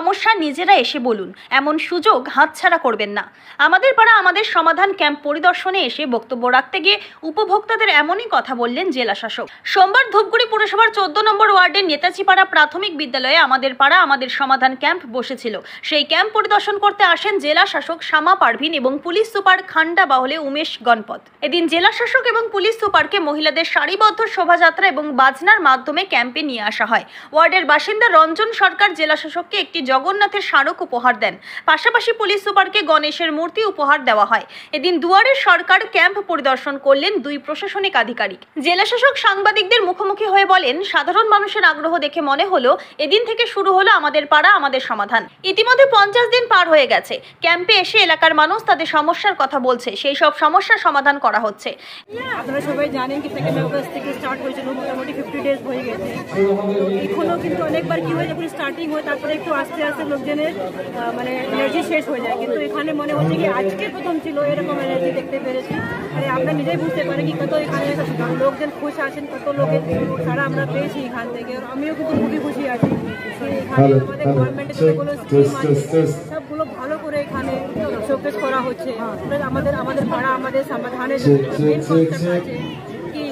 সমস্যা নিজেরা এসে বলুন, এমন সুযোগ হাতছাড়া করবেন না। আমাদের পাড়া আমাদের সমাধান ক্যাম্প পরিদর্শনে এসে বক্তব্য রাখতে গিয়ে উপভোক্তাদের এমনই কথা বললেন জেলা শাসক। সোমবার ধূপগুড়ি পুরসভার 14 নম্বর ওয়ার্ডের নেতাজিপাড়া প্রাথমিক বিদ্যালয়ে আমাদের পাড়া আমাদের সমাধান ক্যাম্প বসেছিল। সেই ক্যাম্প পরিদর্শন করতে আসেন জেলা শাসক শামা পারভিন এবং পুলিশ সুপার খান্ডা বাহলে উমেশ গণপত। এদিন জেলা শাসক এবং পুলিশ সুপারকে মহিলাদের সারিবদ্ধ শোভাযাত্রা এবং বাজনার মাধ্যমে ক্যাম্পে নিয়ে আসা হয়। ওয়ার্ডের বাসিন্দা রঞ্জন সরকার জেলা শাসককে একটি জগন্নাথের স্মারক উপহার দেন। পাশাপাশি পুলিশ সুপারকে গণেশের মূর্তি উপহার দেওয়া হয়। এদিন দুয়ারের সরকার ক্যাম্প পরিদর্শন করলেন দুই প্রশাসনিক আধিকারিক। জেলা শাসক সাংবাদিকদের মুখোমুখি হয়ে বলেন, সাধারণ মানুষের আগ্রহ দেখে মনে হলো এদিন থেকে শুরু হলো আমাদের পাড়া আমাদের সমাধান। ইতিমধ্যে 50 দিন পার হয়ে গেছে। ক্যাম্পে এসে এলাকার মানুষ তাদের সমস্যার কথা বলছে, সেই সব সমস্যার সমাধান করা হচ্ছে। আপনারা সবাই জানেন কি 2 অগস্ট থেকে স্টার্ট হয়েছিল, মোটামুটি 50 ডেজ হয়ে গেছে। এখনো কিন্তু অনেকবার কি হয়, যখন স্টার্টিং হয় তারপরে একটু আস্তে আস্তে লোকজনের মানে এনার্জি শেষ হয়ে যায়। কিন্তু এখানে মনে হচ্ছে কি আজকে প্রথম ছিল এরকম এনার্জি দেখতে পেরেছি। মানে আপনারা নিজেই বুঝতে পারেন কি কত এখানে লোকজন খুশ আছেন, কত লোকের সারা আমরা পেয়েছি এখান থেকে। আমিও কিন্তু খুবই খুশি আছি। এখানে আমাদের গভর্নমেন্টের যেগুলো স্কিম আছে সবগুলো ভালো করে এখানে শোকেস করা হচ্ছে। আমাদের পাড়া আমাদের সমাধানের মেন কনসেপ্ট আছে কি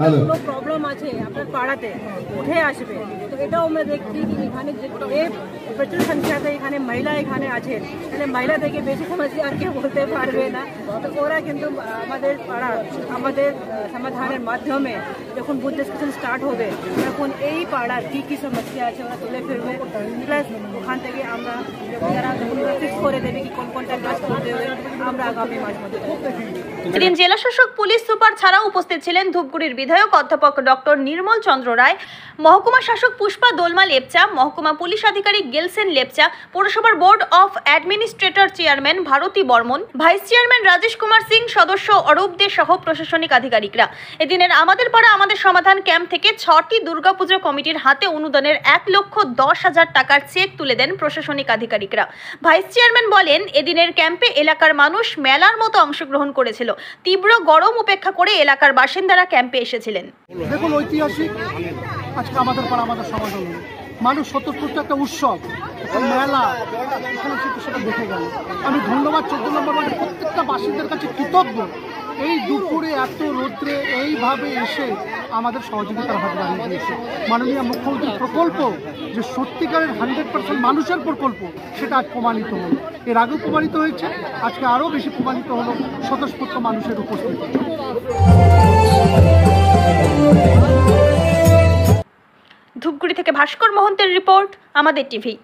যতগুলো প্রবলেম আছে আপনার পাড়াতে উঠে আসবে। তো এটাও আমরা দেখছি কি এখানে প্রচুর সংখ্যাতে এখানে মহিলা এখানে আছে। মানে মহিলা থেকে বেশি সমস্যা আর কেউ বলতে পারবে না। তো ওরা কিন্তু আমাদের পাড়া আমাদের সমাধানের মাধ্যমে যখন বুথ ডিসকাশন স্টার্ট হবে তখন এই পাড়ার কি সমস্যা আছে ওরা তুলে ফেলবে। প্লাস ওখান থেকে আমরা যারা ফিক্স করে দেবে কি কোনটা কাজ করতে হবে আমরা আগামী মাস মধ্যে। এদিন জেলা শাসক পুলিশ সুপার ছাড়াও উপস্থিত ছিলেন ধূপগুড়ির বিধায়ক অধ্যাপক ডক্টর নির্মল চন্দ্র রায়, মহকুমা শাসক পুষ্পা দোলমা লেপচা, মহকুমা পুলিশ আধিকারিক গেলসেন লেপচা, পৌরসভার board of administrator chairman Bharati Barman, vice chairman Rajesh Kumar Singh, সদস্য অরূপ দে সহ প্রশাসনিক আধিকারিকরা। এদিনের আমাদের পাড়া আমাদের সমাধান ক্যাম্প থেকে 6টি দুর্গাপুজো কমিটির হাতে অনুদানের 1,10,000 টাকার চেক তুলে দেন প্রশাসনিক আধিকারিকরা। ভাইস চেয়ারম্যান বলেন, এদিনের ক্যাম্পে এলাকার মানুষ মেলার মতো অংশগ্রহণ করেছিল। তীব্র গরম উপেক্ষা করে এলাকার বাসিন্দারা ক্যাম্পে এসেছিলেন। দেখুন, ঐতিহাসিক আজকে আমাদের পাড়া আমাদের সমাধান মানুষ স্বতঃস্ফূর্ত একটা উৎসব, একটা মেলা এখানে সেটা দেখে গেল। আমি ধন্যবাদ 14 নম্বর ওয়ার্ডের প্রত্যেকটা বাসিন্দার কাছে কৃতজ্ঞ। এই দুপুরে এত রৌদ্রে এইভাবে এসে আমাদের সহযোগিতার হাত বাড়িয়ে দিয়েছে। মাননীয় মুখ্যমন্ত্রীর প্রকল্প যে সত্যিকারের 100% মানুষের প্রকল্প সেটা আজ প্রমাণিত হলো। এর আগেও প্রমাণিত হয়েছে, আজকে আরও বেশি প্রমাণিত হলো স্বতঃস্ফূর্ত মানুষের উপস্থিতি। ধূপগুড়ি থেকে ভাস্কর মহন্তের রিপোর্ট, আমাদের টিভি।